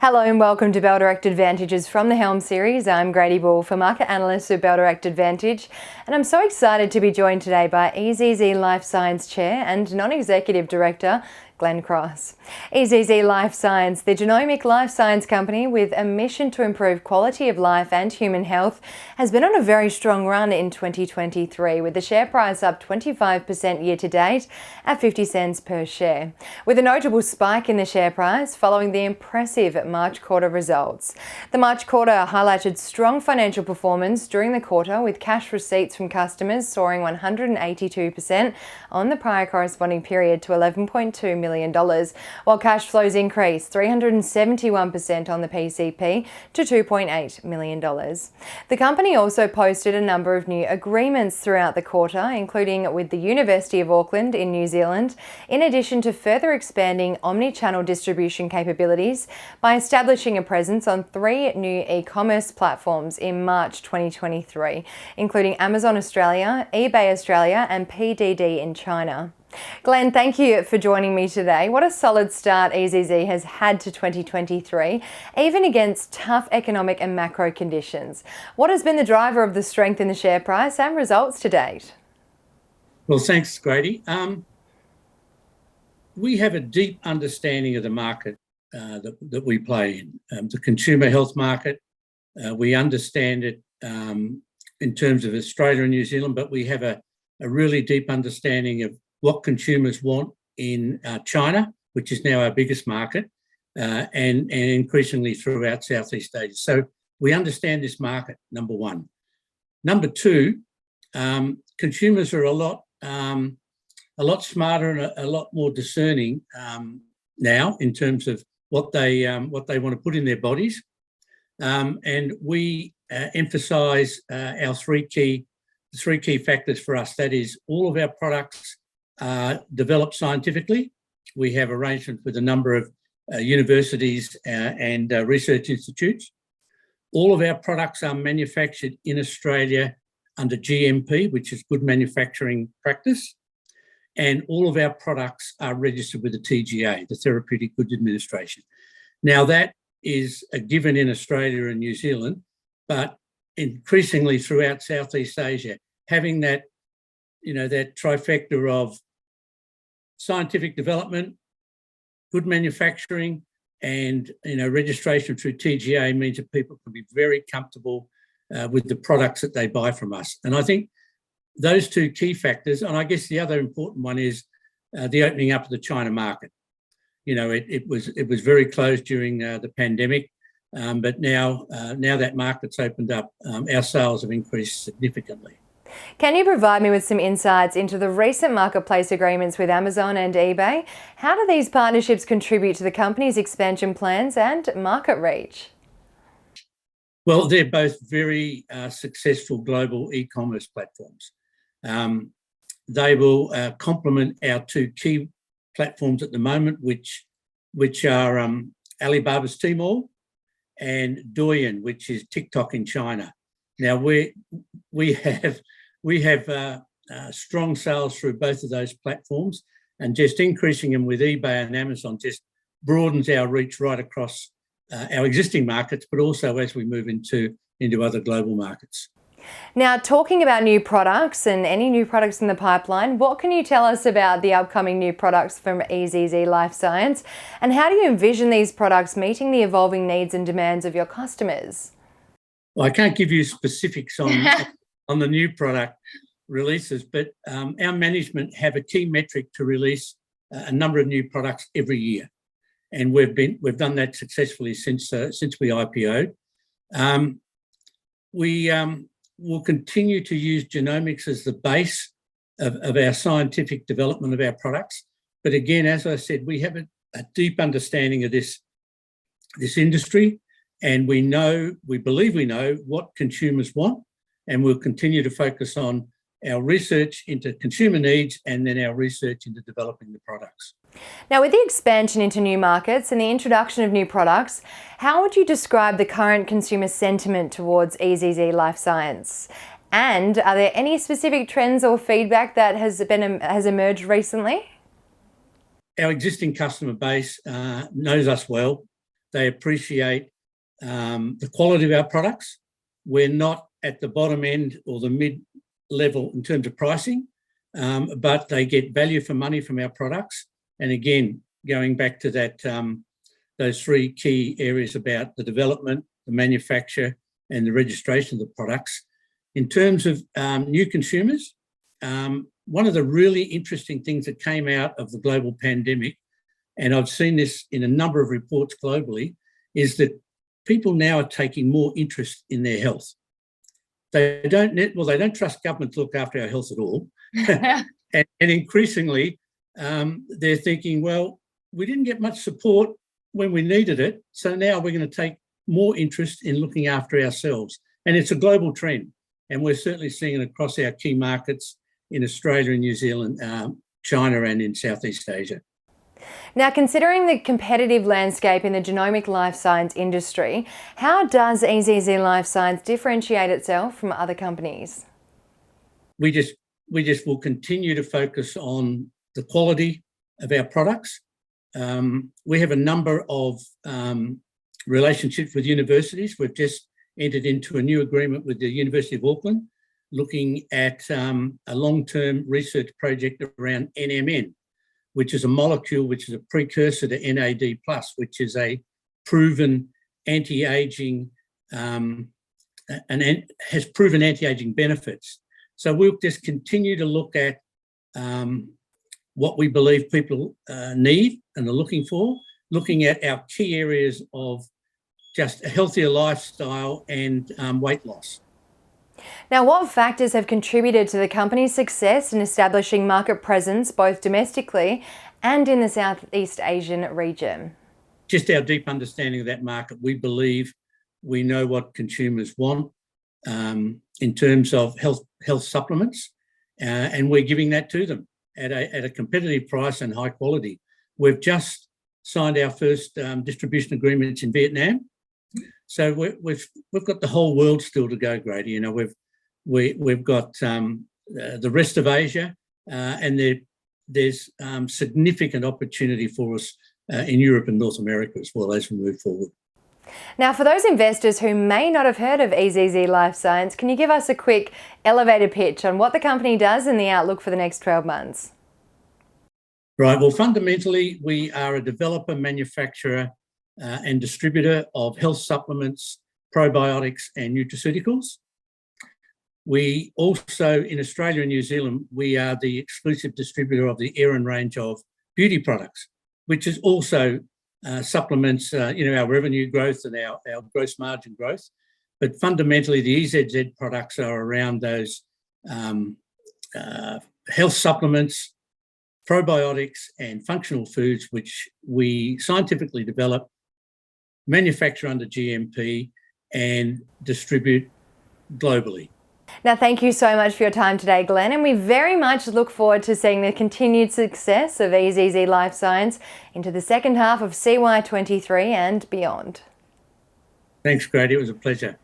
Hello and welcome to Bell Direct Advantages from the Helm series. I'm Grady Ball for Market Analyst at Bell Direct Advantage, and I'm so excited to be joined today by EZZ Life Science Chair and Non-Executive Director Glenn Cross. EZZ Life Science, the genomic life science company with a mission to improve quality of life and human health, has been on a very strong run in 2023, with the share price up 25% year to date at 50 cents per share, with a notable spike in the share price following the impressive March quarter results. The March quarter highlighted strong financial performance during the quarter, with cash receipts from customers soaring 182% on the prior corresponding period to $11.2 million, while cash flows increased 371% on the PCP to $2.8 million. The company also posted a number of new agreements throughout the quarter, including with the University of Auckland in New Zealand, in addition to further expanding omnichannel distribution capabilities by establishing a presence on 3 new e-commerce platforms in March 2023, including Amazon Australia, eBay Australia and PDD in China. Glenn, thank you for joining me today. What a solid start EZZ has had to 2023, even against tough economic and macro conditions. What has been the driver of the strength in the share price and results to date? Well, thanks, Grady. We have a deep understanding of the market that we play in, the consumer health market. We understand it in terms of Australia and New Zealand, but we have a really deep understanding of what consumers want in China, which is now our biggest market, and increasingly throughout Southeast Asia. So we understand this market, number one. Number two, consumers are a lot smarter and a lot more discerning now in terms of what they want to put in their bodies, and we emphasise our three key factors for us. That is, all of our products developed scientifically. We have arrangements with a number of universities and research institutes. All of our products are manufactured in Australia under GMP, which is good manufacturing practice, and all of our products are registered with the TGA, the Therapeutic Goods Administration. Now, that is a given in Australia and New Zealand, but increasingly throughout Southeast Asia, having that trifecta of scientific development, good manufacturing, and registration through TGA means that people can be very comfortable with the products that they buy from us. And I think those two key factors, and I guess the other important one is the opening up of the China market. It was very closed during the pandemic, but now that market's opened up, our sales have increased significantly. Can you provide me with some insights into the recent marketplace agreements with Amazon and eBay? How do these partnerships contribute to the company's expansion plans and market reach? Well, they're both very successful global e-commerce platforms. They will complement our two key platforms at the moment, which are Alibaba's Tmall and Douyin, which is TikTok in China. Now, we have strong sales through both of those platforms, and just increasing them with eBay and Amazon just broadens our reach right across our existing markets, but also as we move into other global markets. Now, talking about new products and any new products in the pipeline, what can you tell us about the upcoming new products from EZZ Life Science, and how do you envision these products meeting the evolving needs and demands of your customers? Well, I can't give you specifics on the new product releases, but our management have a key metric to release a number of new products every year, and we've done that successfully since we IPO'd. We will continue to use genomics as the base of our scientific development of our products, but again, as I said, we have a deep understanding of this industry, and we believe we know what consumers want, and we'll continue to focus on our research into consumer needs and then our research into developing the products. Now, with the expansion into new markets and the introduction of new products, how would you describe the current consumer sentiment towards EZZ Life Science? And are there any specific trends or feedback that has emerged recently? Our existing customer base knows us well. They appreciate the quality of our products. We're not at the bottom end or the mid-level in terms of pricing, but they get value for money from our products. And again, going back to that, those three key areas about the development, the manufacture, and the registration of the products. In terms of new consumers, one of the really interesting things that came out of the global pandemic, and I've seen this in a number of reports globally, is that people now are taking more interest in their health. They don't trust government to look after our health at all. and increasingly, they're thinking, well, we didn't get much support when we needed it, so now we're going to take more interest in looking after ourselves. And it's a global trend, and we're certainly seeing it across our key markets in Australia and New Zealand, China, and in Southeast Asia. Now, considering the competitive landscape in the genomic life science industry, how does EZZ Life Science differentiate itself from other companies? We just will continue to focus on the quality of our products. We have a number of relationships with universities. We've just entered into a new agreement with the University of Auckland, looking at a long-term research project around NMN, which is a molecule which is a precursor to NAD+, which is a proven anti-aging and has proven anti-aging benefits. So we'll just continue to look at what we believe people need and are looking for, looking at our key areas of just a healthier lifestyle and weight loss. Now, what factors have contributed to the company's success in establishing market presence both domestically and in the Southeast Asian region? Just our deep understanding of that market. We believe we know what consumers want in terms of health supplements, and we're giving that to them at a competitive price and high quality. We've just signed our first distribution agreements in Vietnam. So we've got the whole world still to go, Grady. You know, we've got the rest of Asia, and there's significant opportunity for us in Europe and North America as well as we move forward. Now, for those investors who may not have heard of EZZ Life Science, can you give us a quick elevator pitch on what the company does and the outlook for the next 12 months? Right. Well, fundamentally, we are a developer, manufacturer, and distributor of health supplements, probiotics, and nutraceuticals. We also, in Australia and New Zealand, we are the exclusive distributor of the Aeron range of beauty products, which is also supplements, our revenue growth and our gross margin growth. But fundamentally, the EZZ products are around those health supplements, probiotics, and functional foods, which we scientifically develop, manufacture under GMP, and distribute globally. Now, thank you so much for your time today, Glenn, and we very much look forward to seeing the continued success of EZZ Life Science into the second half of CY23 and beyond. Thanks, Grady. It was a pleasure.